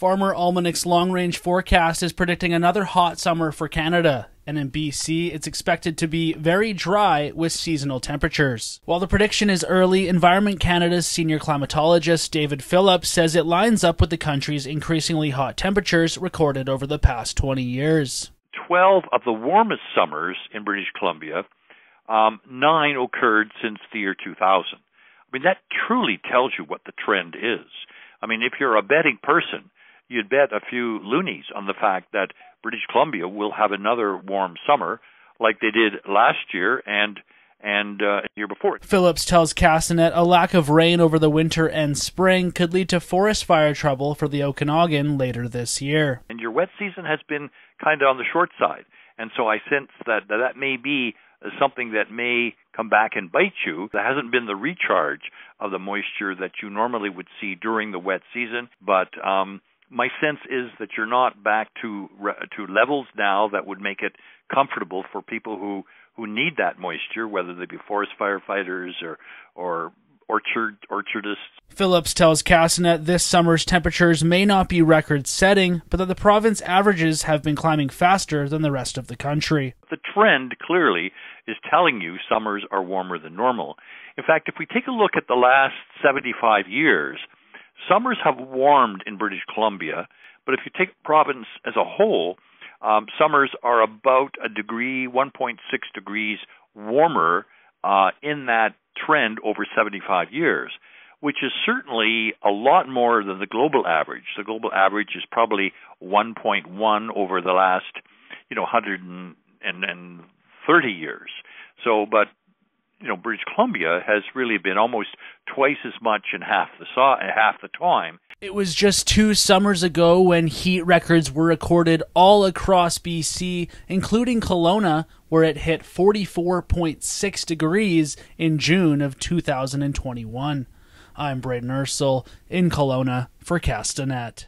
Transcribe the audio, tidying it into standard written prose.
Farmer Almanac's long-range forecast is predicting another hot summer for Canada, and in BC, it's expected to be very dry with seasonal temperatures. While the prediction is early, Environment Canada's senior climatologist David Phillips says it lines up with the country's increasingly hot temperatures recorded over the past 20 years. 12 of the warmest summers in British Columbia, 9 occurred since the year 2000. I mean, that truly tells you what the trend is. I mean, if you're a betting person, you'd bet a few loonies on the fact that British Columbia will have another warm summer like they did last year and the year before. Phillips tells Castanet a lack of rain over the winter and spring could lead to forest fire trouble for the Okanagan later this year. And your wet season has been kind of on the short side, and so I sense that may be something that may come back and bite you. There hasn't been the recharge of the moisture that you normally would see during the wet season, but my sense is that you're not back to levels now that would make it comfortable for people who need that moisture, whether they be forest firefighters or orchardists. Phillips tells Castanet this summer's temperatures may not be record-setting, but that the province averages have been climbing faster than the rest of the country. The trend clearly is telling you summers are warmer than normal. In fact, if we take a look at the last 75 years, summers have warmed in British Columbia, but if you take the province as a whole, summers are about 1.6 degrees warmer in that trend over 75 years, which is certainly a lot more than the global average. The global average is probably 1.1 over the last 130 years. So, but British Columbia has really been almost twice as much in half the time. It was just 2 summers ago when heat records were recorded all across BC, including Kelowna, where it hit 44.6 degrees in June of 2021. I'm Braden Ursel in Kelowna for Castanet.